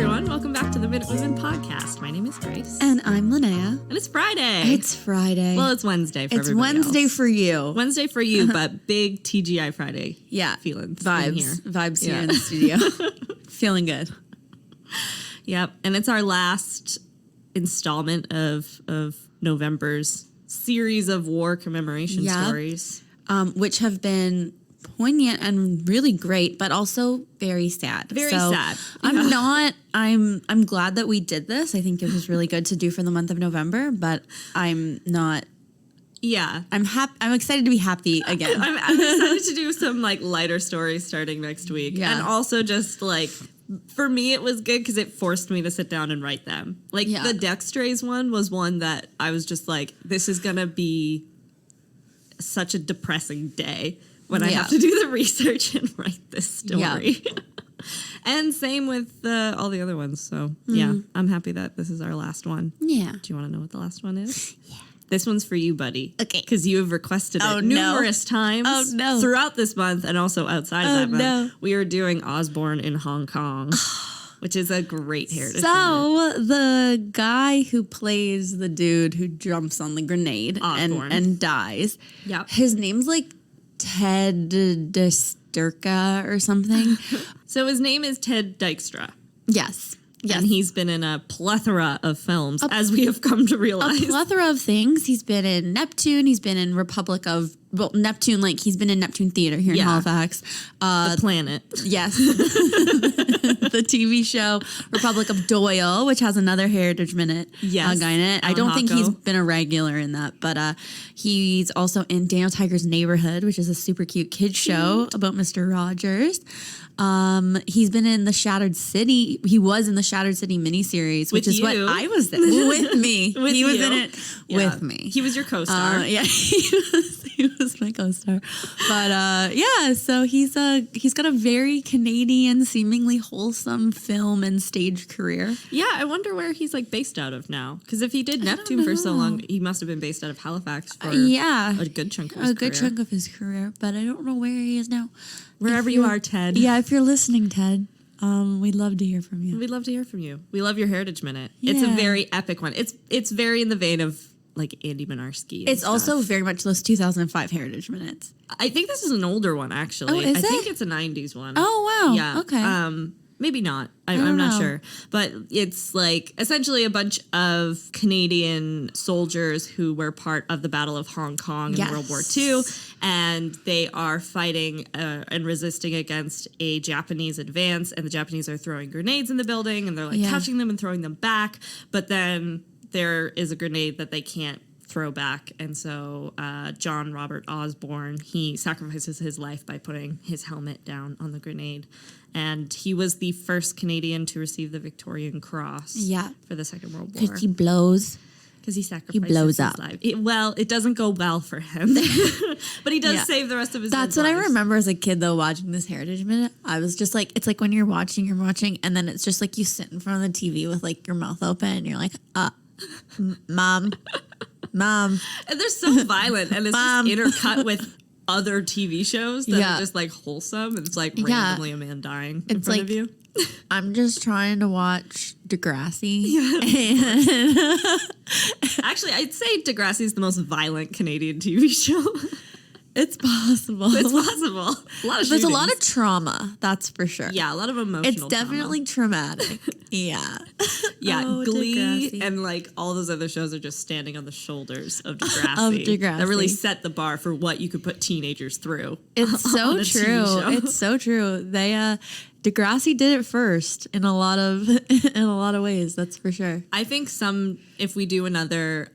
everyone. Welcome back to the Minute Women podcast. My name is Grace. And I'm Linnea. And it's Friday. It's Friday. Well, it's Wednesday for everybody Wednesday else. for you. Wednesday for you, but big TGI Friday feelings. Vibes here in the studio. Feeling good. Yep. And it's our last installment of November's series of war commemoration stories. Which have been poignant and really great, but also very sad. Very sad. I'm glad that we did this. I think it was really good to do for the month of November, but I'm not. Yeah. I'm excited to be happy again. I'm excited to do some like lighter stories starting next week. Yeah. And also just like, for me, it was good because it forced me to sit down and write them. Like the Dextrays one was one that I was just like, this is going to be such a depressing day when I have to do the research and write this story. Yeah. And same with all the other ones. So, yeah, I'm happy that this is our last one. Yeah. Do you want to know what the last one is? Yeah. This one's for you, buddy. Okay. Because you have requested it numerous times throughout this month and also outside of that month. We are doing Osborn in Hong Kong, which is a great heritage. So the guy who plays the dude who jumps on the grenade and dies, his name's like Ted Dykstra or something. So his name is Ted Dykstra. Yes. And he's been in a plethora of films, as we have come to realize. A plethora of things. He's been in Neptune. He's been in Neptune, like he's been in Neptune Theater here in Halifax. The Planet. Yes. The TV show Republic of Doyle, which has another Heritage Minute guy in it. I don't think he's been a regular in that, but he's also in Daniel Tiger's Neighborhood, which is a super cute kids show about Mr. Rogers. He's been in the Shattered City. He was in the Shattered City miniseries, which is what I was there with me. He was in it with me. He was your co-star. He was my co-star. But so he's got a very Canadian, seemingly wholesome film and stage career. Yeah, I wonder where he's like based out of now. Because if he did Neptune for so long, he must have been based out of Halifax for a good chunk of his career. A good chunk of his career, but I don't know where he is now. Wherever you are, Ted. Yeah, if you're listening, Ted, we'd love to hear from you. We'd love to hear from you. We love your Heritage Minute. Yeah. It's a very epic one. It's very in the vein of like Andy Minarski. It's also very much those 2005 Heritage Minutes. I think this is an older one, actually. Oh, is I it? think it's a 90s one. Oh, wow. Yeah. Okay. Maybe not. I'm not sure. But it's like essentially a bunch of Canadian soldiers who were part of the Battle of Hong Kong in World War II. And they are fighting and resisting against a Japanese advance. And the Japanese are throwing grenades in the building. And they're like catching them and throwing them back. But then there is a grenade that they can't throw back. And so John Robert Osborn, he sacrifices his life by putting his helmet down on the grenade. And he was the first Canadian to receive the Victorian Cross for the Second World War. Because he blows. Because he sacrifices his life. It doesn't go well for him. But he does save the rest of his life. That's what I remember as a kid, though, watching this Heritage Minute. I was just like, it's like when you're watching, and then it's just like you sit in front of the TV with like your mouth open, and you're like, Mom. And they're so violent, and it's just intercut with other TV shows that are just like wholesome. And it's like randomly a man dying in front of you. I'm just trying to watch Degrassi. Actually, I'd say Degrassi is the most violent Canadian TV show. It's possible. It's possible. There's a lot of trauma, that's for sure. Yeah, a lot of emotional It's definitely traumatic. Yeah. Glee Degrassi. and like all those other shows are just standing on the shoulders of Degrassi. That really set the bar for what you could put teenagers through. It's so true. It's so true. Degrassi did it first in a lot of ways, that's for sure. I think if we do another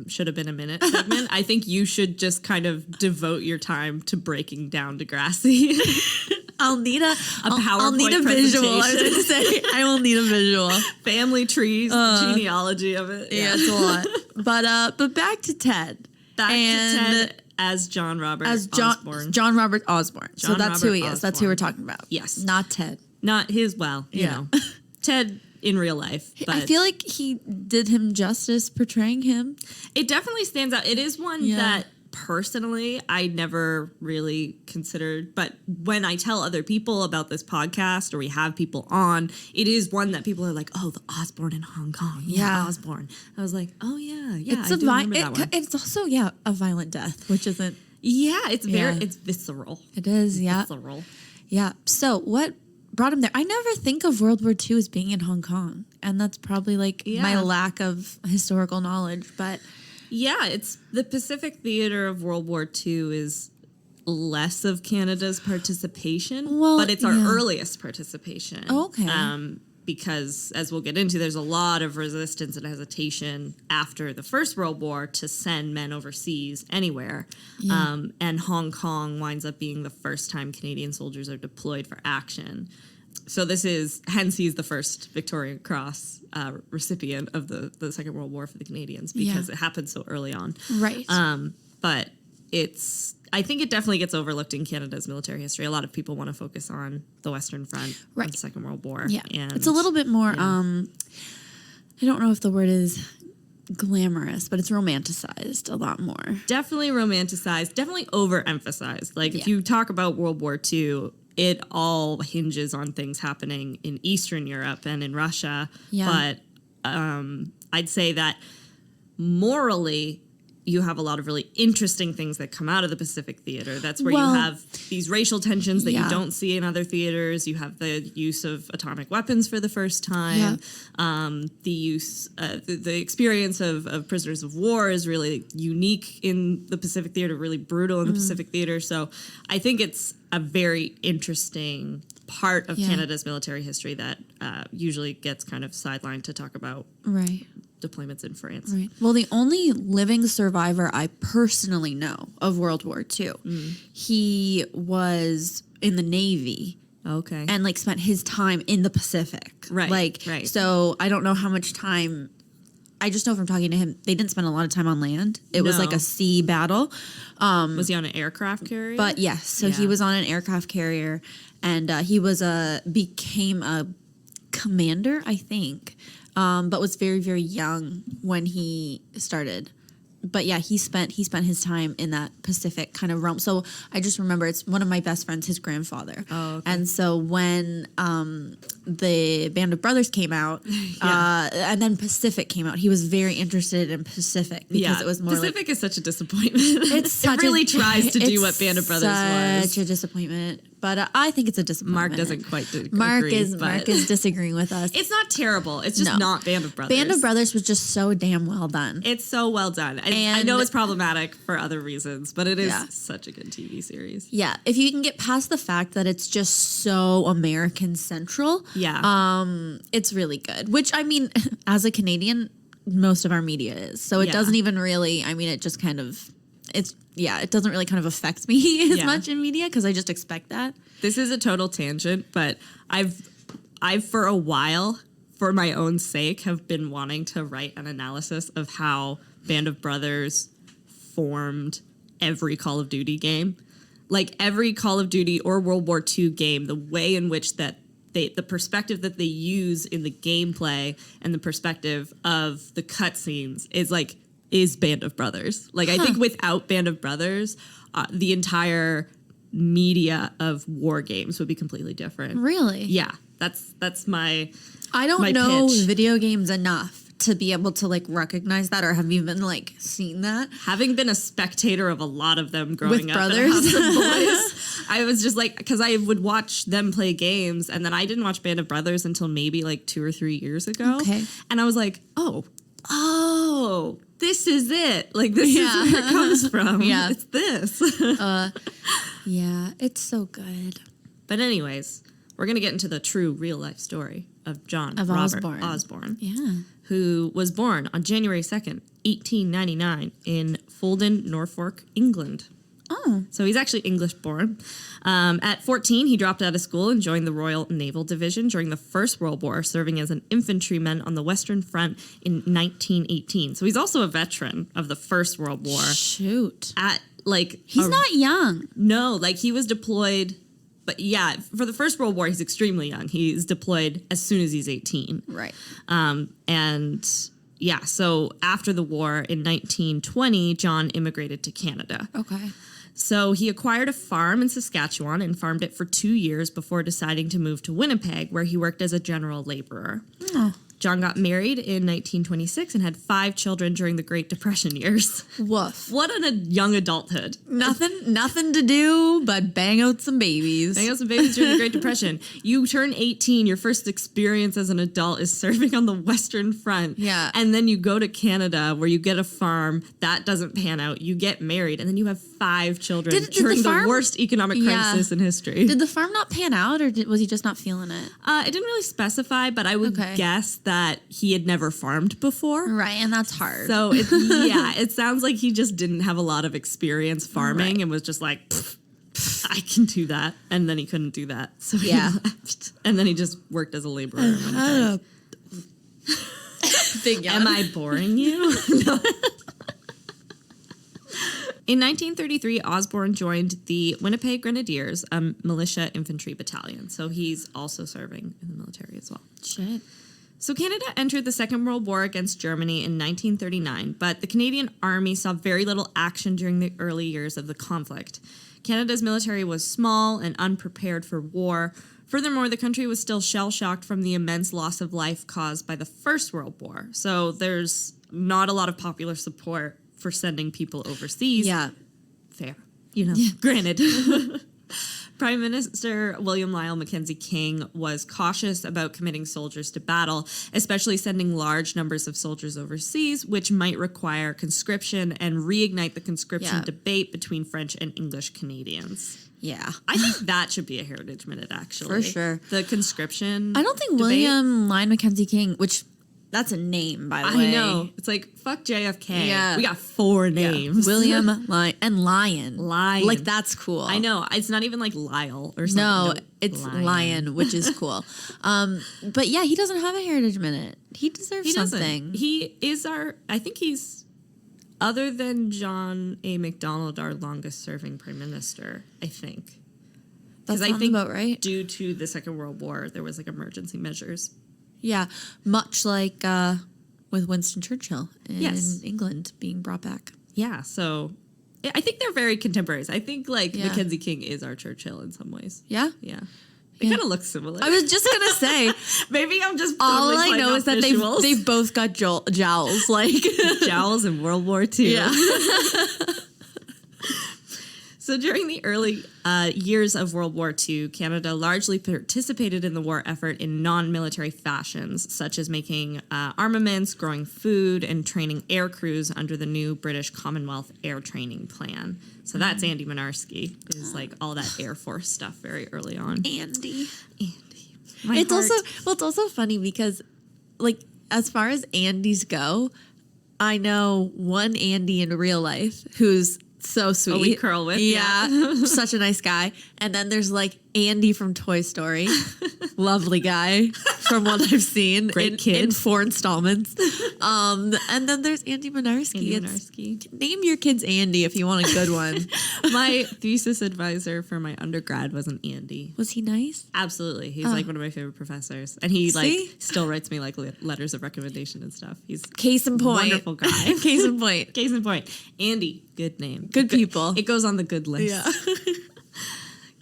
should have been a minute segment, I think you should just kind of devote your time to breaking down Degrassi. I'll need a PowerPoint visual. I was going to say I will need a visual. Family trees, the genealogy of it. Yeah, it's a lot. But back to Ted. As John Robert Osborn. John Robert Osborn. So that's who he is. That's who we're talking about. Yes. Not Ted. Not his, you know. Ted in real life. But I feel like he did him justice portraying him. It definitely stands out. It is one that personally, I never really considered, but when I tell other people about this podcast or we have people on, it is one that people are like, oh, the Osborn in Hong Kong. Yeah, Osborn. I was like, oh, yeah, it's I do remember that one. It's also, a violent death, which isn't. Yeah, it's it's visceral. It is, Visceral. Yeah. So what brought him there? I never think of World War II as being in Hong Kong, and that's probably my lack of historical knowledge, but... Yeah, it's the Pacific theater of World War II is less of Canada's participation, but it's our earliest participation. Okay. Because, as we'll get into, there's a lot of resistance and hesitation after the First World War to send men overseas anywhere. Yeah. And Hong Kong winds up being the first time Canadian soldiers are deployed for action. So hence he's the first Victoria Cross recipient of the Second World War for the Canadians because it happened so early on. Right. But I think it definitely gets overlooked in Canada's military history. A lot of people want to focus on the Western Front of the Second World War. Yeah. And it's a little bit more, I don't know if the word is glamorous, but it's romanticized a lot more. Definitely romanticized, definitely overemphasized. Like if you talk about World War II, it all hinges on things happening in Eastern Europe and in Russia. Yeah. But I'd say that morally, you have a lot of really interesting things that come out of the Pacific theater. That's where you have these racial tensions that you don't see in other theaters. You have the use of atomic weapons for the first time. Yeah. The experience of prisoners of war is really unique in the Pacific theater, really brutal in the Pacific theater. So I think it's a very interesting part of Canada's military history that usually gets kind of sidelined to talk about deployments in France. Right. Well, the only living survivor I personally know of World War II, he was in the Navy. Okay. And spent his time in the Pacific. Right. So I don't know how much time. I just know from talking to him, they didn't spend a lot of time on land. It was like a sea battle. Was he on an aircraft carrier? But yes, so he was on an aircraft carrier, and he became a commander, I think, but was very, very young when he started. But yeah, he spent his time in that Pacific kind of realm. So I just remember it's one of my best friends, his grandfather. Oh, okay. And so when the Band of Brothers came out, and then Pacific came out, he was very interested in Pacific because it was more Pacific is such a disappointment. It really tries to do what Band of Brothers was. Such a disappointment. But I think it's a disappointment. Mark doesn't quite agree. Mark is disagreeing with us. It's not terrible. It's just not Band of Brothers. Band of Brothers was just so damn well done. It's so well done. And I know it's problematic for other reasons, but it is such a good TV series. Yeah. If you can get past the fact that it's just so American central, it's really good. Which, I mean, as a Canadian, most of our media is. So it doesn't even really, it just kind of... it doesn't really kind of affect me as much in media because I just expect that. This is a total tangent, but I've for a while, for my own sake, have been wanting to write an analysis of how Band of Brothers formed every Call of Duty game. Like every Call of Duty or World War II game, the way in which the perspective that they use in the gameplay and the perspective of the cutscenes is Band of Brothers. I think without Band of Brothers, the entire media of war games would be completely different. Really? Yeah. That's my I don't know pitch. Video games enough to be able to recognize that, or have you even seen that? Having been a spectator of a lot of them growing with up brothers? House of Boys, I was just because I would watch them play games, and then I didn't watch Band of Brothers until maybe 2 or 3 years ago. Okay. And I was like, oh, this is it. This is where it comes from. Yeah. It's this. Yeah, it's so good. But anyways, we're going to get into the true real life story of John Robert Osborn. Yeah. Who was born on January 2nd, 1899 in Fulden, Norfolk, England. Oh. So he's actually English born. At 14, he dropped out of school and joined the Royal Naval Division during the First World War, serving as an infantryman on the Western Front in 1918. So he's also a veteran of the First World War. Shoot. He's not young. No, he was deployed. But yeah, for the First World War, he's extremely young. He's deployed as soon as he's 18. Right. And Yeah, so after the war in 1920, John immigrated to Canada. Okay. So he acquired a farm in Saskatchewan and farmed it for 2 years before deciding to move to Winnipeg, where he worked as a general laborer. Oh. John got married in 1926 and had 5 children during the Great Depression years. Woof. What a young adulthood. Nothing to do but bang out some babies. Bang out some babies during the Great Depression. You turn 18, your first experience as an adult is serving on the Western Front. Yeah. And then you go to Canada where you get a farm. That doesn't pan out. You get married, and then you have 5 children during the worst economic crisis in history. Did the farm not pan out, or was he just not feeling it? It didn't really specify, but I would guess that he had never farmed before. Right, and that's hard. So, it sounds like he just didn't have a lot of experience farming and was just like, I can do that. And then he couldn't do that. So he left. And then he just worked as a laborer. Big yawn. Am I boring you? No. In 1933, Osborn joined the Winnipeg Grenadiers, a militia infantry battalion. So he's also serving in the military as well. Shit. So Canada entered the Second World War against Germany in 1939, but the Canadian Army saw very little action during the early years of the conflict. Canada's military was small and unprepared for war. Furthermore, the country was still shell-shocked from the immense loss of life caused by the First World War. So there's not a lot of popular support for sending people overseas. Yeah. Fair. Granted. Prime Minister William Lyle Mackenzie King was cautious about committing soldiers to battle, especially sending large numbers of soldiers overseas, which might require conscription and reignite the conscription debate between French and English Canadians. Yeah. I think that should be a Heritage Minute, actually. For sure. The conscription I don't think debate. William Lyon Mackenzie King, which that's a name, by the way. I know. It's like, fuck JFK. Yeah. We got 4 names. William Lyon and Lion. Lion. Like, that's cool. I know. It's not even like Lyle or something. No, it's Lion, which is cool. But yeah, he doesn't have a Heritage Minute. He deserves something. He is I think he's, other than John A. Macdonald, our longest serving prime minister, I think. That sounds about right. Due to the Second World War, there was like emergency measures. Yeah, much like with Winston Churchill in England being brought back. Yeah, so I think they're very contemporaries. I think Mackenzie King is our Churchill in some ways. Yeah? Yeah. They kind of look similar. I was just going to say. Maybe I'm just all I know is that they've both got jowls. Like jowls in World War II. Yeah. So during the early years of World War II, Canada largely participated in the war effort in non-military fashions, such as making armaments, growing food, and training air crews under the new British Commonwealth Air Training Plan. So that's Andy Minarski, is like all that Air Force stuff very early on. Andy. It's also funny because, like, as far as Andys go, I know one Andy in real life who's so sweet. We curl with. Yeah. Such a nice guy. And then there's like Andy from Toy Story. Lovely guy from what I've seen. Great kid. In 4 installments. And then there's Andy Minarski. Name your kids Andy if you want a good one. My thesis advisor for my undergrad was an Andy. Was he nice? Absolutely. He's like one of my favorite professors. And he still writes me like letters of recommendation and stuff. He's case in point. Wonderful guy. Case in point. Case in point. Andy, good name. Good people. It goes on the good list. Yeah.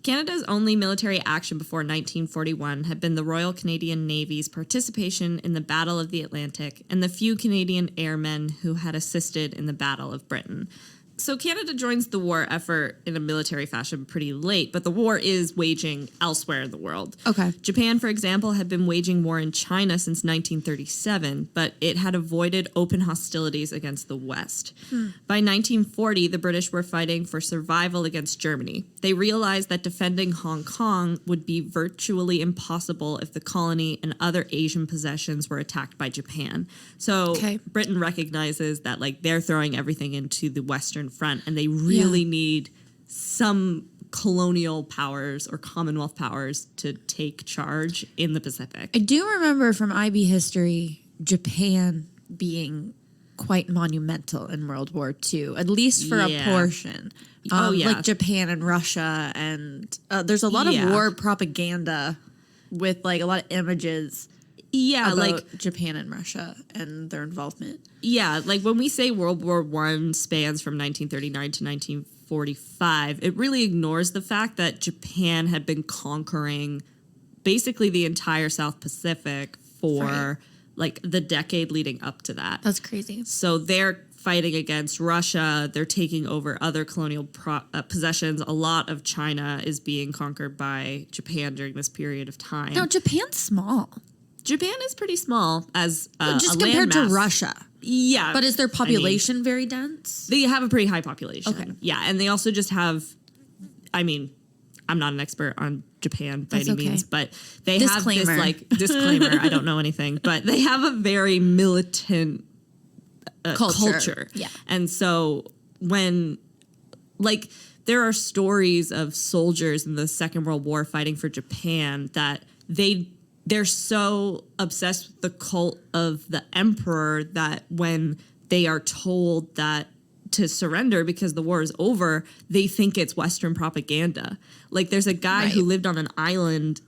Canada's only military action before 1941 had been the Royal Canadian Navy's participation in the Battle of the Atlantic and the few Canadian airmen who had assisted in the Battle of Britain. So Canada joins the war effort in a military fashion pretty late, but the war is waging elsewhere in the world. Okay. Japan, for example, had been waging war in China since 1937, but it had avoided open hostilities against the West. By 1940, the British were fighting for survival against Germany. They realized that defending Hong Kong would be virtually impossible if the colony and other Asian possessions were attacked by Japan. So Britain recognizes that they're throwing everything into the Western front, and they really need some colonial powers or Commonwealth powers to take charge in the Pacific. I do remember from IB history Japan being quite monumental in World War II, at least for a portion. Like Japan and Russia, and there's a lot of war propaganda with a lot of images Yeah, about Japan and Russia and their involvement. Yeah, like when we say World War I spans from 1939 to 1945, it really ignores the fact that Japan had been conquering basically the entire South Pacific for like the decade leading up to that. That's crazy. So they're fighting against Russia. They're taking over other colonial possessions. A lot of China is being conquered by Japan during this period of time. Now, Japan's small. Japan is pretty small as just a compared landmass. to Russia. Yeah. But is their population very dense? They have a pretty high population. Okay. Yeah, and they also just have, I mean, I'm not an expert on Japan by any means, but they have this like disclaimer. I don't know anything, but they have a very militant culture. Yeah. And so when, like, there are stories of soldiers in the Second World War fighting for Japan that they're so obsessed with the cult of the emperor that when they are told that to surrender because the war is over, they think it's Western propaganda. Like there's a guy who lived on an island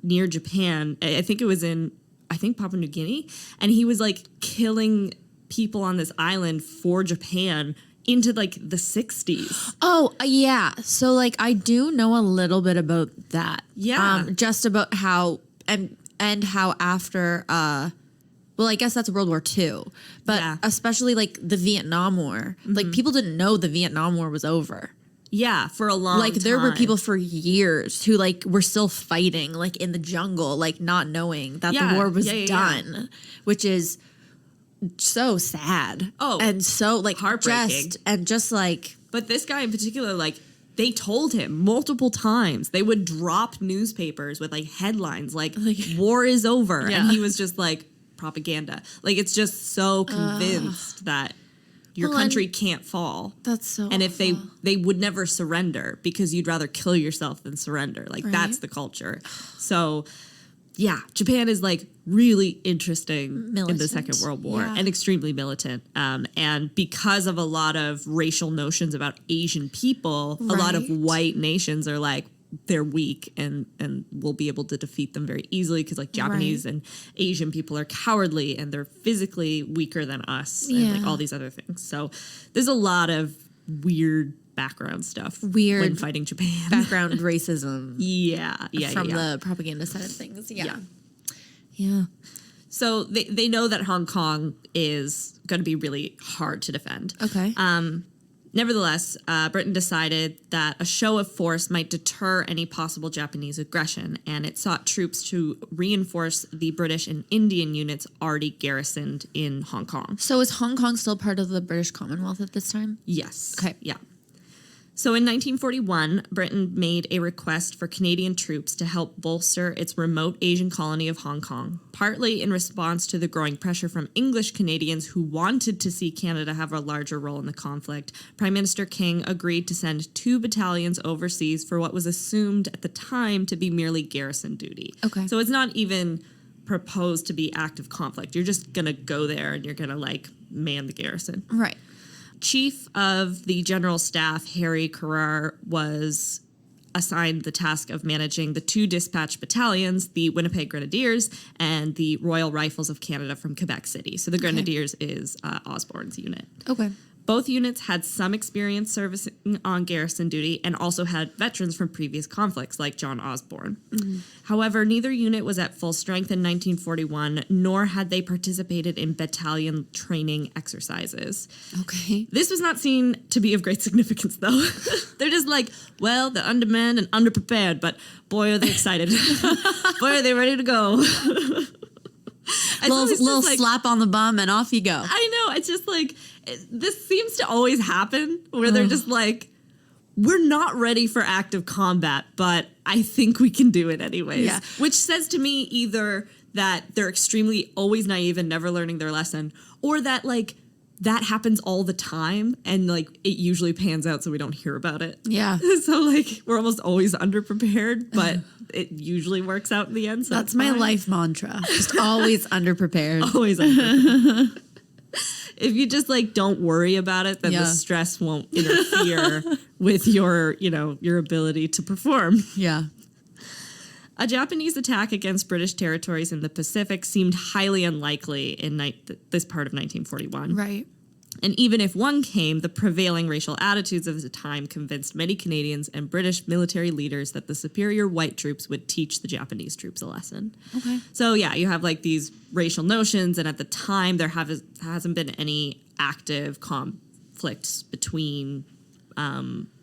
near Japan. I think it was in Papua New Guinea, and he was like killing people on this island for Japan into like the 60s. Oh, yeah. So like I do know a little bit about that. Yeah. Just about how and how after well, I guess that's World War II. But especially like the Vietnam War. Mm-hmm. Like people didn't know the Vietnam War was over. Yeah, for a long time. Like there were people for years who like were still fighting like in the jungle, like not knowing that the war was done, which is so sad. Oh, and so like heartbreaking. Just like. But this guy in particular, like they told him multiple times. They would drop newspapers with like headlines like "War is over," and he was just like propaganda. Like it's just so convinced that your country can't fall. That's so. And if they would never surrender because you'd rather kill yourself than surrender. Like that's the culture. So. Yeah, Japan is like really interesting in the Second World War and extremely militant. And because of a lot of racial notions about Asian people, a lot of white nations are like, they're weak and we'll be able to defeat them very easily because like Japanese and Asian people are cowardly and they're physically weaker than us and like all these other things. So there's a lot of weird background stuff when fighting Japan. Background racism. From the propaganda side of things. Yeah. So they know that Hong Kong is going to be really hard to defend. Okay. Nevertheless, Britain decided that a show of force might deter any possible Japanese aggression, and it sought troops to reinforce the British and Indian units already garrisoned in Hong Kong. So is Hong Kong still part of the British Commonwealth at this time? Yes. Okay. Yeah. So in 1941, Britain made a request for Canadian troops to help bolster its remote Asian colony of Hong Kong, partly in response to the growing pressure from English Canadians who wanted to see Canada have a larger role in the conflict. Prime Minister King agreed to send 2 battalions overseas for what was assumed at the time to be merely garrison duty. Okay. So it's not even proposed to be active conflict. You're just going to go there and you're going to like man the garrison. Right. Chief of the General Staff, Harry Carrar, was assigned the task of managing the 2 dispatch battalions, the Winnipeg Grenadiers and the Royal Rifles of Canada from Quebec City. So the Grenadiers is Osborn's unit. Okay. Both units had some experience servicing on garrison duty and also had veterans from previous conflicts like John Osborn. Mm-hmm. However, neither unit was at full strength in 1941, nor had they participated in battalion training exercises. Okay. This was not seen to be of great significance, though. They're just like, well, they're undermanned and underprepared, but boy, are they excited. Boy, are they ready to go. Little like, slap on the bum and off you go. I know. It's just like, this seems to always happen where they're just like, we're not ready for active combat, but I think we can do it anyways. Yeah. Which says to me either that they're extremely always naive and never learning their lesson, or that like that happens all the time and like it usually pans out so we don't hear about it. Yeah. So like we're almost always underprepared, but it usually works out in the end. So that's my life mantra. Just always underprepared. Always underprepared. If you just like don't worry about it, then the stress won't interfere with your ability to perform. Yeah. A Japanese attack against British territories in the Pacific seemed highly unlikely in this part of 1941. Right. And even if one came, the prevailing racial attitudes of the time convinced many Canadians and British military leaders that the superior white troops would teach the Japanese troops a lesson. Okay. So, yeah, you have like these racial notions, and at the time there hasn't been any active conflicts between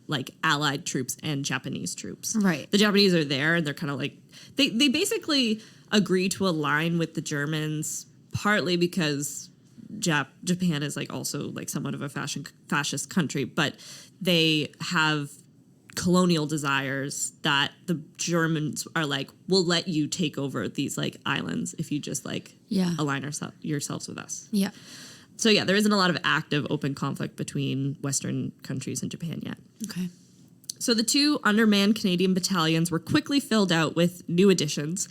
like Allied troops and Japanese troops. Right. The Japanese are there, and they're kind of like, they basically agree to align with the Germans, partly because Japan is like also like somewhat of a fascist country, but they have colonial desires that the Germans are like, we'll let you take over these like islands if you just like align yourselves with us. Yeah. So yeah, there isn't a lot of active open conflict between Western countries and Japan yet. Okay. So the 2 undermanned Canadian battalions were quickly filled out with new additions.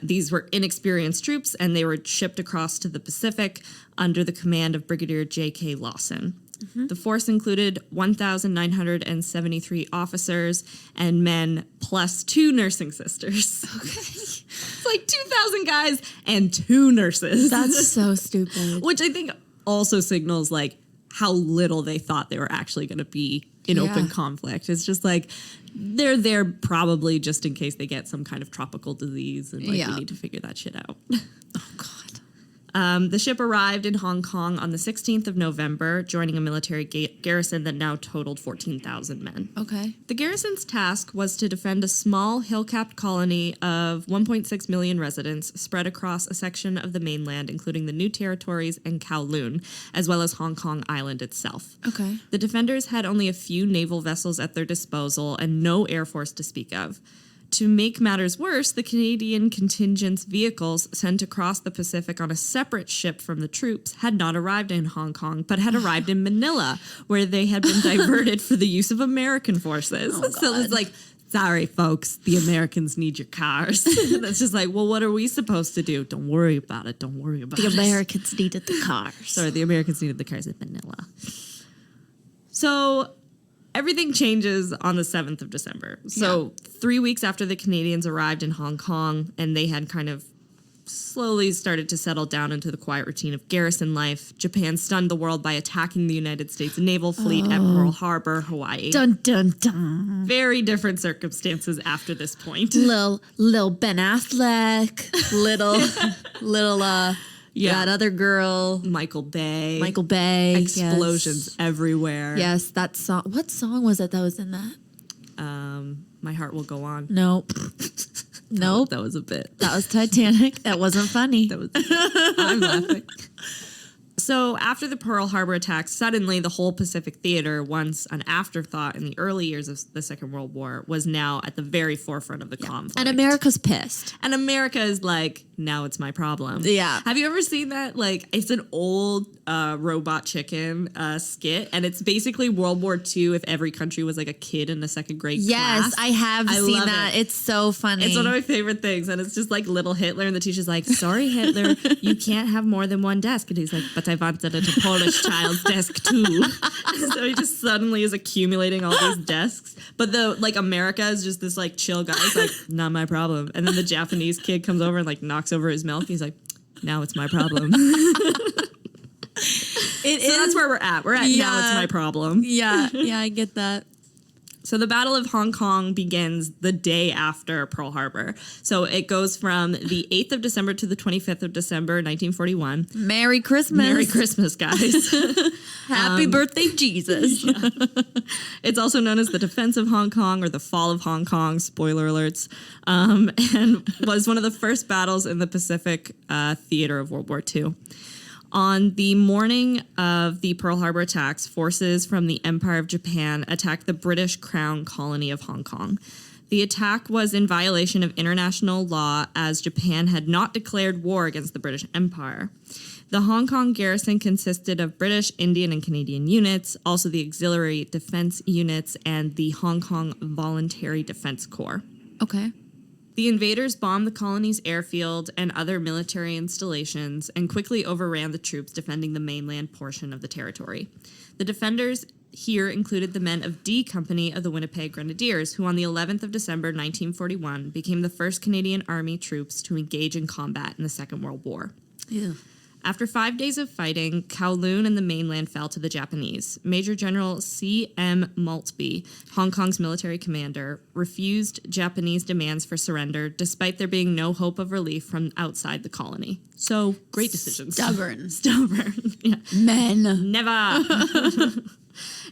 These were inexperienced troops, and they were shipped across to the Pacific under the command of Brigadier J.K. Lawson. Mm-hmm. The force included 1,973 officers and men plus 2 nursing sisters. Okay. It's like 2,000 guys and 2 nurses. That's so stupid. Which I think also signals like how little they thought they were actually going to be in open conflict. It's just like they're there probably just in case they get some kind of tropical disease, and like we need to figure that shit out. Oh God. The ship arrived in Hong Kong on the 16th of November, joining a military garrison that now totaled 14,000 men. Okay. The garrison's task was to defend a small hill-capped colony of 1.6 million residents spread across a section of the mainland, including the New Territories and Kowloon, as well as Hong Kong Island itself. Okay. The defenders had only a few naval vessels at their disposal and no air force to speak of. To make matters worse, the Canadian contingent's vehicles sent across the Pacific on a separate ship from the troops had not arrived in Hong Kong, but had arrived in Manila, where they had been diverted for the use of American forces. Oh, so it's like, sorry, folks, the Americans need your cars. That's just like, well, what are we supposed to do? Don't worry about it. Don't worry about it. The Americans needed the cars. Sorry, the Americans needed the cars in Manila. So everything changes on the 7th of December. So 3 weeks after the Canadians arrived in Hong Kong, and they had kind of slowly started to settle down into the quiet routine of garrison life, Japan stunned the world by attacking the United States naval fleet at Pearl Harbor, Hawaii. Dun, dun, dun. Very different circumstances after this point. Lil Ben Affleck, little that other girl, Michael Bay, explosions everywhere. Yes, that song. What song was it that was in that? My Heart Will Go On. Nope. Nope. That was a bit. That was Titanic. That wasn't funny. I'm laughing. So after the Pearl Harbor attacks, suddenly the whole Pacific theater, once an afterthought in the early years of the Second World War, was now at the very forefront of the conflict. And America's pissed. And America is like, now it's my problem. Yeah. Have you ever seen that? Like, it's an old Robot Chicken skit, and it's basically World War II if every country was like a kid in the second grade class. Yes, I have seen that. It's so funny. It's one of my favorite things, and it's just like little Hitler, and the teacher's like, sorry, Hitler, you can't have more than one desk. And he's like, but I wanted a Polish child's desk too. So he just suddenly is accumulating all these desks. But America is just this like chill guy. He's like, not my problem. And then the Japanese kid comes over and like knocks over his milk. He's like, now it's my problem. That's where we're at. We're at now it's my problem. Yeah, I get that. So the Battle of Hong Kong begins the day after Pearl Harbor. So it goes from the 8th of December to the 25th of December, 1941. Merry Christmas. Merry Christmas, guys. Happy birthday, Jesus. Yeah. It's also known as the Defense of Hong Kong or the Fall of Hong Kong, spoiler alerts, and was one of the first battles in the Pacific theater of World War II. On the morning of the Pearl Harbor attacks, forces from the Empire of Japan attacked the British Crown colony of Hong Kong. The attack was in violation of international law as Japan had not declared war against the British Empire. The Hong Kong garrison consisted of British, Indian, and Canadian units, also the Auxiliary Defense Units and the Hong Kong Voluntary Defense Corps. Okay. The invaders bombed the colony's airfield and other military installations and quickly overran the troops defending the mainland portion of the territory. The defenders here included the men of D Company of the Winnipeg Grenadiers, who on the 11th of December 1941 became the first Canadian Army troops to engage in combat in the Second World War. Yeah. After 5 days of fighting, Kowloon and the mainland fell to the Japanese. Major General C.M. Maltby, Hong Kong's military commander, refused Japanese demands for surrender, despite there being no hope of relief from outside the colony. So, great decisions. Stubborn. Yeah. Men. Never.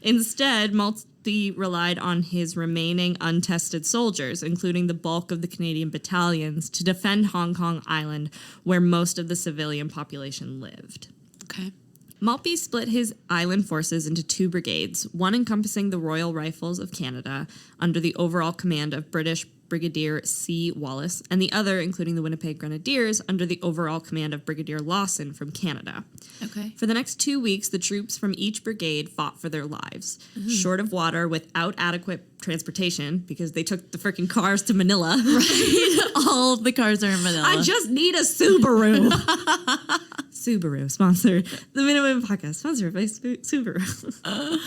Instead, Maltby relied on his remaining untested soldiers, including the bulk of the Canadian battalions, to defend Hong Kong Island, where most of the civilian population lived. Okay. Maltby split his island forces into 2 brigades, one encompassing the Royal Rifles of Canada under the overall command of British Brigadier C. Wallace, and the other, including the Winnipeg Grenadiers, under the overall command of Brigadier Lawson from Canada. Okay. For the next 2 weeks, the troops from each brigade fought for their lives. Short of water, without adequate transportation, because they took the freaking cars to Manila. Right. All of the cars are in Manila. I just need a Subaru. Subaru, sponsored. The Minimum Podcast, sponsored by Subaru.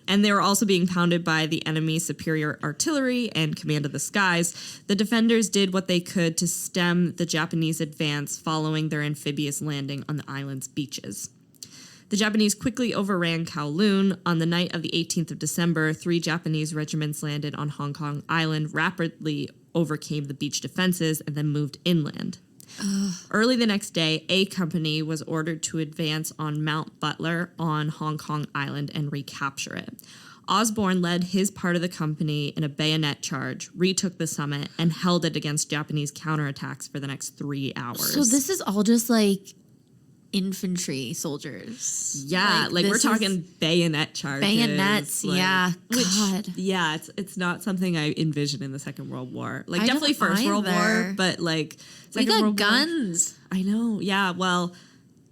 And they were also being pounded by the enemy's superior artillery and command of the skies. The defenders did what they could to stem the Japanese advance following their amphibious landing on the island's beaches. The Japanese quickly overran Kowloon. On the night of the 18th of December, 3 Japanese regiments landed on Hong Kong Island, rapidly overcame the beach defenses, and then moved inland. Early the next day, A Company was ordered to advance on Mount Butler on Hong Kong Island and recapture it. Osborn led his part of the company in a bayonet charge, retook the summit, and held it against Japanese counterattacks for the next 3 hours. So this is all just like infantry soldiers. Yeah, like we're talking bayonet charges. Bayonets, like, yeah. Which, God. yeah, it's not something I envision in the Second World War. Like I definitely don't First World either. War, but like We Second got World War. guns. I know. Yeah, well,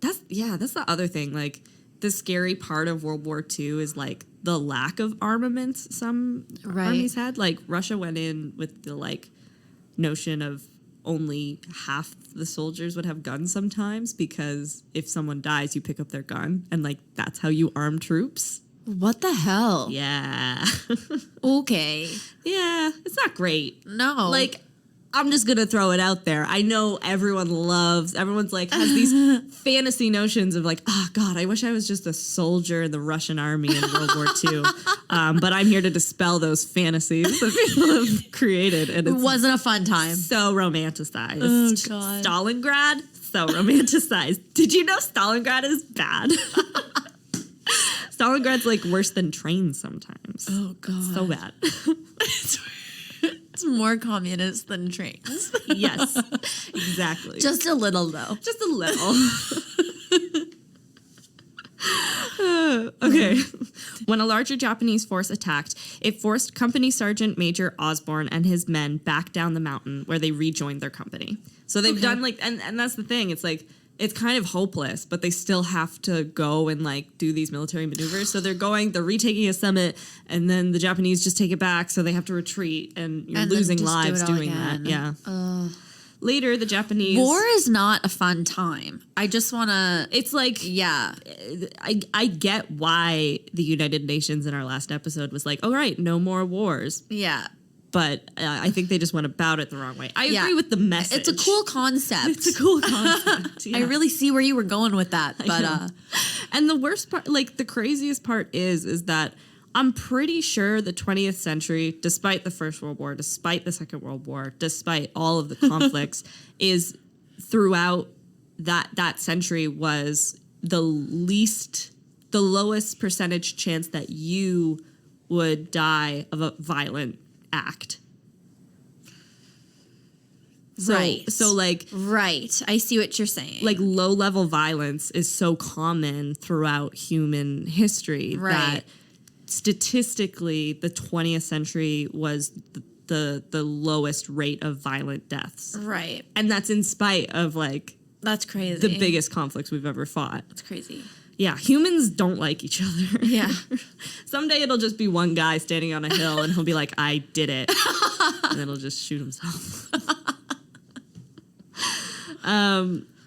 that's the other thing. Like the scary part of World War II is like the lack of armaments some armies had. Like Russia went in with the like notion of only half the soldiers would have guns sometimes, because if someone dies, you pick up their gun, and like that's how you arm troops. What the hell? Yeah. Okay. Yeah, it's not great. No. Like, I'm just gonna throw it out there. I know everyone's like has these fantasy notions of like, oh God, I wish I was just a soldier in the Russian army in World War II. But I'm here to dispel those fantasies that people have created, and it it's wasn't a fun time. so romanticized. Oh God. Stalingrad, so romanticized. Did you know Stalingrad is bad? Staliнгrad's like worse than trains sometimes. Oh God. So bad. It's more communist than trains. Yes, exactly. Just a little, though. Just a little. Okay. When a larger Japanese force attacked, it forced Company Sergeant-Major Osborn and his men back down the mountain, where they rejoined their company. So they've done like, and that's the thing. It's like, it's kind of hopeless, but they still have to go and like do these military maneuvers. So they're retaking a summit, and then the Japanese just take it back, so they have to retreat, and you're losing lives doing that. Yeah. Later, the Japanese... War is not a fun time. I just want to... It's like... Yeah. I get why the United Nations in our last episode was like, all right, no more wars. Yeah. But I think they just went about it the wrong way. I agree with the message. It's a cool concept. It's a cool concept. Yeah. I really see where you were going with that. But and the worst part, like the craziest part is that I'm pretty sure the 20th century, despite the First World War, despite the Second World War, despite all of the conflicts, is throughout that century was the lowest percentage chance that you would die of a violent act. Right. Right. I see what you're saying. Like low-level violence is so common throughout human history that statistically the 20th century was the lowest rate of violent deaths. Right. And that's in spite of like that's crazy. The biggest conflicts we've ever fought. That's crazy. Yeah, humans don't like each other. Yeah. Someday it'll just be one guy standing on a hill and he'll be like, I did it. And then he'll just shoot himself.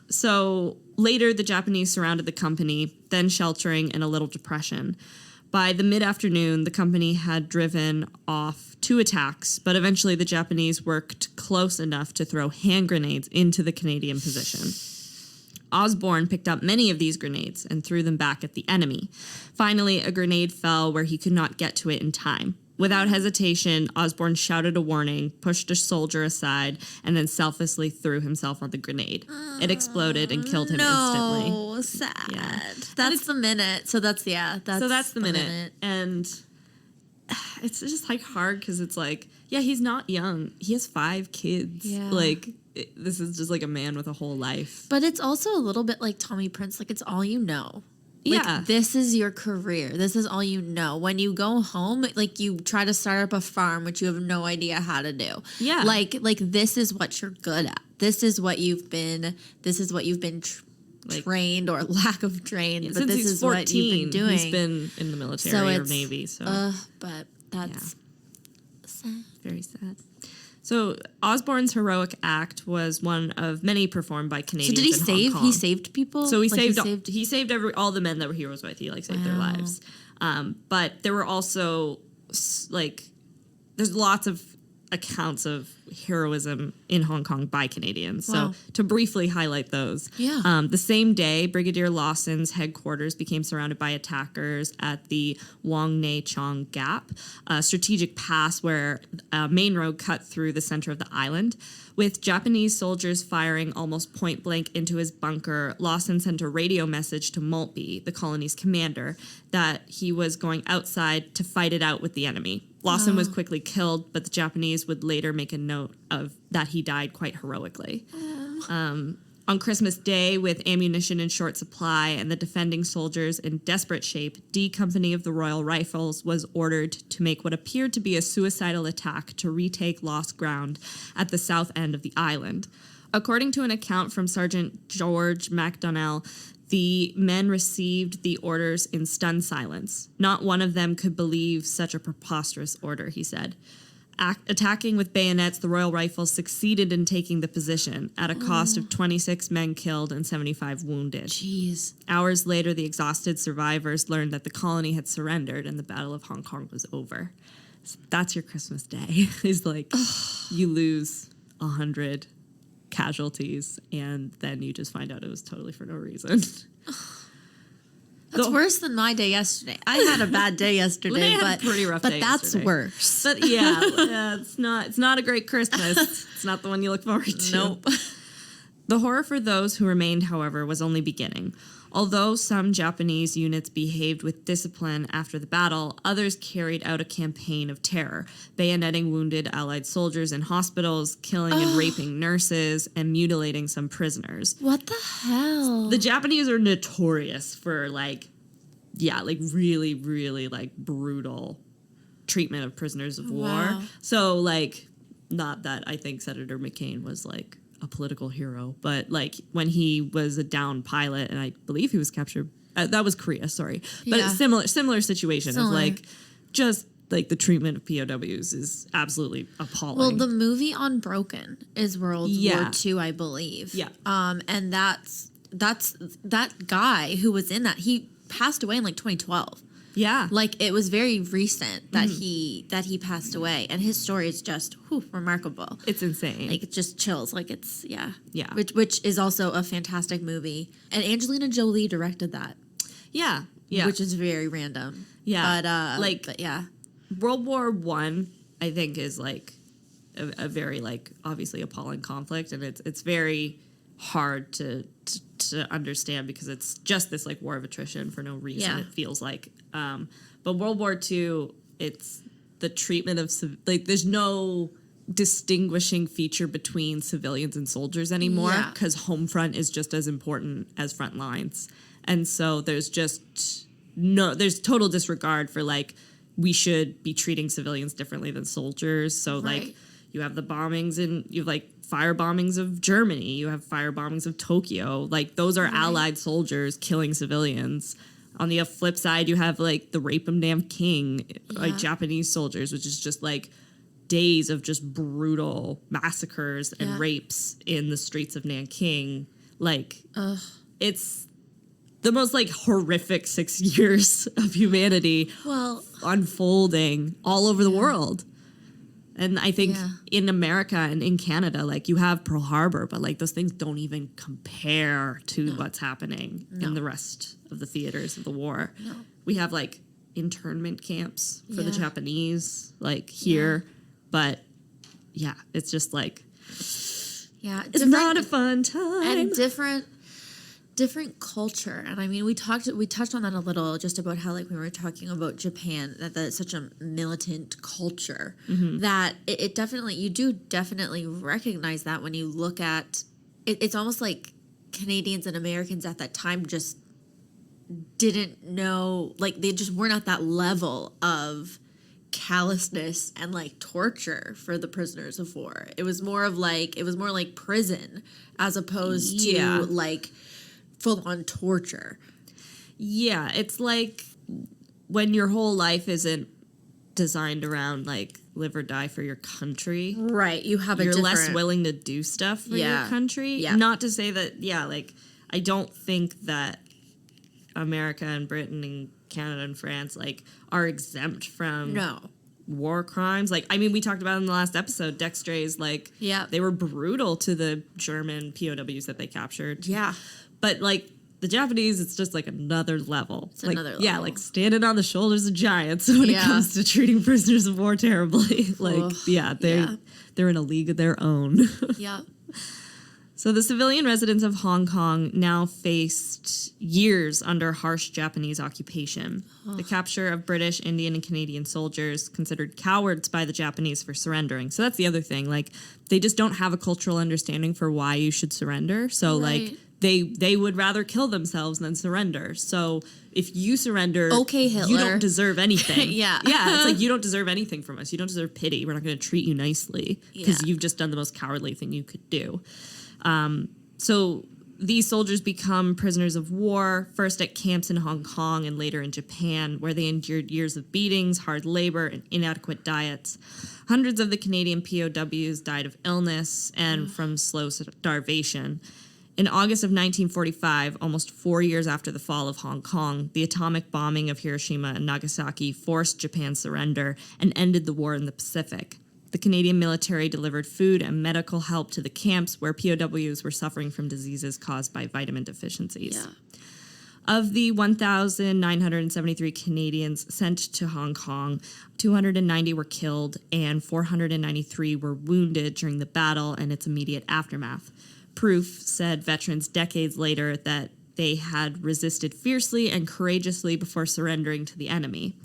So later the Japanese surrounded the company, then sheltering in a little depression. By the mid-afternoon, the company had driven off 2 attacks, but eventually the Japanese worked close enough to throw hand grenades into the Canadian position. Osborn picked up many of these grenades and threw them back at the enemy. Finally, a grenade fell where he could not get to it in time. Without hesitation, Osborn shouted a warning, pushed a soldier aside, and then selflessly threw himself on the grenade. It exploded and killed him instantly. No, sad. Yeah. That's the minute. So that's the minute. And it's just like hard because it's like, yeah, he's not young. He has 5 kids. Yeah. Like, this is just like a man with a whole life. But it's also a little bit like Tommy Prince. Like, it's all you know. Like, yeah. This is your career. This is all you know. When you go home, like, you try to start up a farm, which you have no idea how to do. Yeah. Like this is what you're good at. This is what you've been trained or lack of trained. Yeah, but this is 14, what you've been doing. He's been in the military or Navy. So, but that's sad. Very sad. So Osborn's heroic act was one of many performed by Canadians. So did he save? He saved people. So he saved all the men that were heroes with. He saved their lives. But there were also there's lots of accounts of heroism in Hong Kong by Canadians. Wow. So to briefly highlight those, the same day, Brigadier Lawson's headquarters became surrounded by attackers at the Wong Nei Chong Gap, a strategic pass where a main road cut through the center of the island. With Japanese soldiers firing almost point blank into his bunker, Lawson sent a radio message to Maltby, the colony's commander, that he was going outside to fight it out with the enemy. Lawson was quickly killed, but the Japanese would later make a note of that he died quite heroically. On Christmas Day, with ammunition in short supply and the defending soldiers in desperate shape, D Company of the Royal Rifles was ordered to make what appeared to be a suicidal attack to retake lost ground at the south end of the island. According to an account from Sergeant George MacDonnell, the men received the orders in stunned silence. Not one of them could believe such a preposterous order, he said. Attacking with bayonets, the Royal Rifles succeeded in taking the position at a cost of 26 men killed and 75 wounded. Jeez. Hours later, the exhausted survivors learned that the colony had surrendered and the Battle of Hong Kong was over. So that's your Christmas Day. Is like you lose 100 casualties and then you just find out it was totally for no reason. That's worse than my day yesterday. I had a bad day yesterday, but pretty rough but day that's yesterday. Worse. But it's not a great Christmas. It's not the one you look forward to. Nope. The horror for those who remained, however, was only beginning. Although some Japanese units behaved with discipline after the battle, others carried out a campaign of terror, bayoneting wounded Allied soldiers in hospitals, killing and raping nurses, and mutilating some prisoners. What the hell? The Japanese are notorious for really, really brutal treatment of prisoners of war. Wow. So not that I think Senator McCain was a political hero, but when he was a downed pilot, and I believe he was captured. That was Korea, sorry, but it's similar situation of the treatment of POWs is absolutely appalling. Well, the movie Unbroken is World War II, I believe. Yeah. And that's that guy who was in that. He passed away in 2012. Yeah. It was very recent that he passed away, and his story is just remarkable. It's insane. It just chills. Yeah. Which is also a fantastic movie. And Angelina Jolie directed that. Yeah. Yeah. Which is very random. Yeah. But yeah. World War I think is a very obviously appalling conflict, and it's very hard to understand because it's just this war of attrition for no reason. It feels like, but World War II, it's the treatment of there's no distinguishing feature between civilians and soldiers anymore because home front is just as important as front lines, and so there's total disregard for we should be treating civilians differently than soldiers. So you have the bombings and you have fire bombings of Germany. You have fire bombings of Tokyo. Those are Allied soldiers killing civilians. On the flip side, you have the rape of Nanking, Japanese soldiers, which is just days of just brutal massacres and rapes in the streets of Nanking. It's the most like horrific 6 years of humanity unfolding all over the world. And I think in America and in Canada, like you have Pearl Harbor, but like those things don't even compare to what's happening in the rest of the theaters of the war. No. We have like internment camps for the Japanese, like here, but it's just like it's not a fun time and different culture. And I mean, we touched on that a little, just about how like we were talking about Japan, that it's such a militant culture that it definitely, you do definitely recognize that when you look at it. It's almost like Canadians and Americans at that time just didn't know, like they just weren't at that level of callousness and like torture for the prisoners of war. It was more like prison as opposed to like full-on torture. Yeah, it's like when your whole life isn't designed around like live or die for your country. Right, you're less willing to do stuff for your country. Yeah. Not to say that, like I don't think that America and Britain and Canada and France like are exempt from war crimes. Like, I mean, we talked about in the last episode, Dextrays, like they were brutal to the German POWs that they captured. Yeah. But, like, the Japanese, it's just, like, another level. It's like, another level. Yeah, like, standing on the shoulders of giants when it comes to treating prisoners of war terribly. Like, they're in a league of their own. Yeah. So the civilian residents of Hong Kong now faced years under harsh Japanese occupation. The capture of British, Indian, and Canadian soldiers considered cowards by the Japanese for surrendering. So that's the other thing. Like, they just don't have a cultural understanding for why you should surrender. So, like, they would rather kill themselves than surrender. So if you surrender, Hitler, you don't deserve anything. Yeah, it's like you don't deserve anything from us. You don't deserve pity. We're not going to treat you nicely because you've just done the most cowardly thing you could do. So these soldiers become prisoners of war, first at camps in Hong Kong and later in Japan, where they endured years of beatings, hard labor, and inadequate diets. Hundreds of the Canadian POWs died of illness and from slow starvation. In August of 1945, almost 4 years after the fall of Hong Kong, the atomic bombing of Hiroshima and Nagasaki forced Japan's surrender and ended the war in the Pacific. The Canadian military delivered food and medical help to the camps where POWs were suffering from diseases caused by vitamin deficiencies. Yeah. Of the 1,973 Canadians sent to Hong Kong, 290 were killed and 493 were wounded during the battle and its immediate aftermath. Proof said veterans decades later that they had resisted fiercely and courageously before surrendering to the enemy.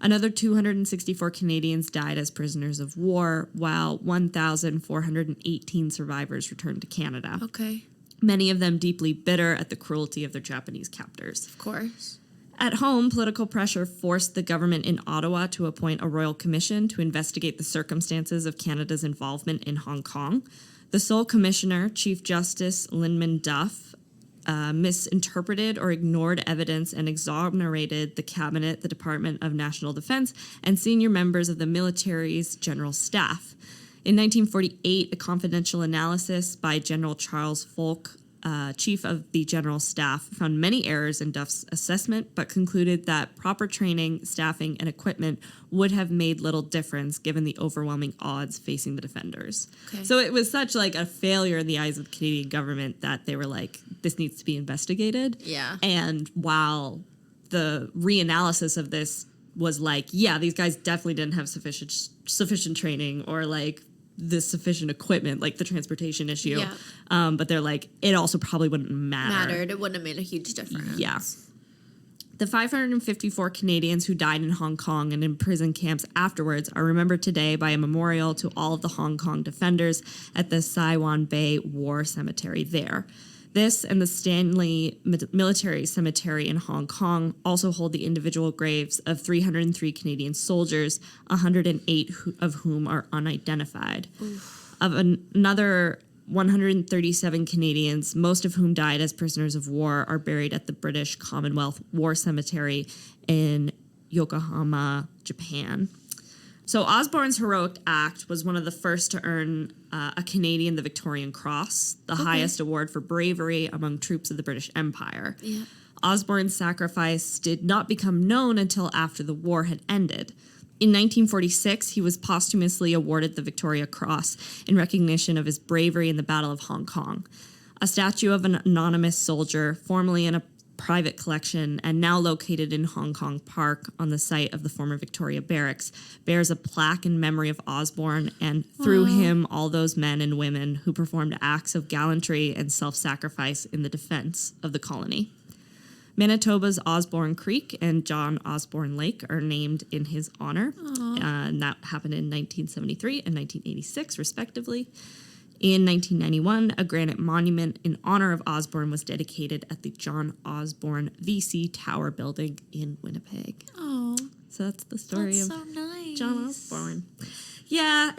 Another 264 Canadians died as prisoners of war, while 1,418 survivors returned to Canada. Okay. Many of them deeply bitter at the cruelty of their Japanese captors. Of course. At home, political pressure forced the government in Ottawa to appoint a royal commission to investigate the circumstances of Canada's involvement in Hong Kong. The sole commissioner, Chief Justice Lyndman Duff, misinterpreted or ignored evidence and exonerated the cabinet, the Department of National Defense, and senior members of the military's general staff. In 1948, a confidential analysis by General Charles Folk, chief of the general staff, found many errors in Duff's assessment, but concluded that proper training, staffing, and equipment would have made little difference given the overwhelming odds facing the defenders. Okay. So it was such like a failure in the eyes of the Canadian government that they were like, this needs to be investigated. Yeah. And while the reanalysis of this was like, yeah, these guys definitely didn't have sufficient training or like the sufficient equipment, like the transportation issue. Yeah. But they're like, it also probably wouldn't mattered. It wouldn't have made a huge difference. Yeah. The 554 Canadians who died in Hong Kong and in prison camps afterwards are remembered today by a memorial to all of the Hong Kong defenders at the Sai Wan Bay War Cemetery there. This and the Stanley Military Cemetery in Hong Kong also hold the individual graves of 303 Canadian soldiers, 108 of whom are unidentified. Oof. Of another 137 Canadians, most of whom died as prisoners of war, are buried at the British Commonwealth War Cemetery in Yokohama, Japan. So Osborn's heroic act was one of the first to earn a Canadian the Victorian Cross, the highest award for bravery among troops of the British Empire. Yeah. Osborn's sacrifice did not become known until after the war had ended. In 1946, he was posthumously awarded the Victoria Cross in recognition of his bravery in the Battle of Hong Kong. A statue of an anonymous soldier, formerly in a private collection and now located in Hong Kong Park on the site of the former Victoria Barracks, bears a plaque in memory of Osborn and through him all those men and women who performed acts of gallantry and self-sacrifice in the defense of the colony. Manitoba's Osborn Creek and John Osborn Lake are named in his honor, and that happened in 1973 and 1986, respectively. In 1991, a granite monument in honor of Osborn was dedicated at the John Osborn VC Tower building in Winnipeg. Oh, so that's the story of so nice. John Osborn. Yeah,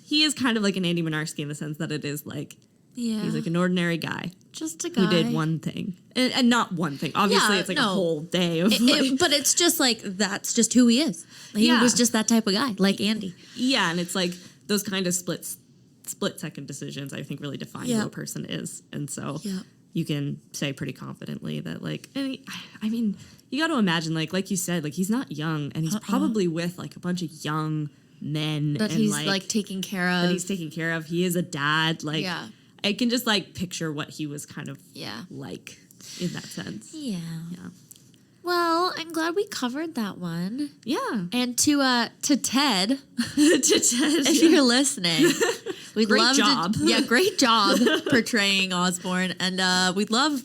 he is kind of like an Andy Mynarski in the sense that it is like, he's like an ordinary guy. Just a guy. Who did one thing. And not one thing. Obviously, it's like a whole day of but it's just like, that's just who he is. He was just that type of guy, like Andy. Yeah, and it's like those kind of split-second decisions, I think, really define who a person is. And so you can say pretty confidently that, like, I mean, you got to imagine, like you said, like, he's not young, and he's probably with, like, a bunch of young men. That he's, like, taking care of. That he's taking care of. He is a dad. Like, I can just, like, picture what he was kind of like in that sense. Yeah. Well, I'm glad we covered that one. Yeah. And to Ted, if you're listening, great job. Great job portraying Osborn, and we'd love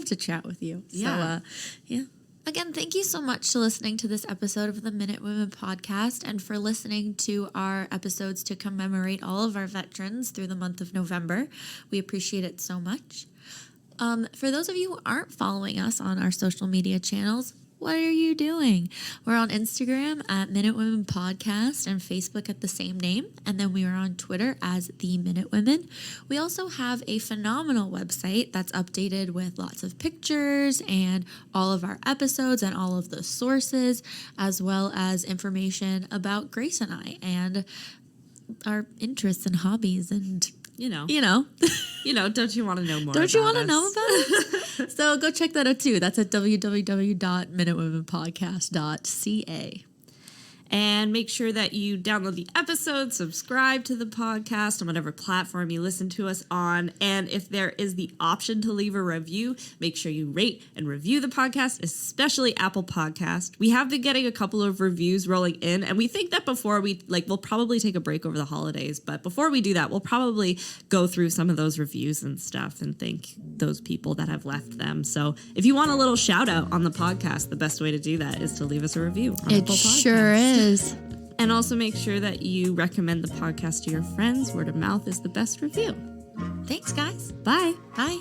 to chat with you. Yeah. So, Again, thank you so much for listening to this episode of the Minute Women podcast and for listening to our episodes to commemorate all of our veterans through the month of November. We appreciate it so much. For those of you who aren't following us on our social media channels, what are you doing? We're on Instagram at Minute Women Podcast and Facebook at the same name. And then we are on Twitter as The Minute Women. We also have a phenomenal website that's updated with lots of pictures and all of our episodes and all of the sources, as well as information about Grace and I and our interests and hobbies and you know, don't you want to know more? Don't you want to know about it? So go check that out too. That's at www.minutewomenpodcast.ca. And make sure that you download the episode, subscribe to the podcast on whatever platform you listen to us on. And if there is the option to leave a review, make sure you rate and review the podcast, especially Apple Podcast. We have been getting a couple of reviews rolling in, and we think that before we'll probably take a break over the holidays. But before we do that, we'll probably go through some of those reviews and stuff and thank those people that have left them. So if you want a little shout out on the podcast, the best way to do that is to leave us a review on Apple Podcast. Sure is. And also make sure that you recommend the podcast to your friends. Word of mouth is the best review. Thanks, guys. Bye. Bye.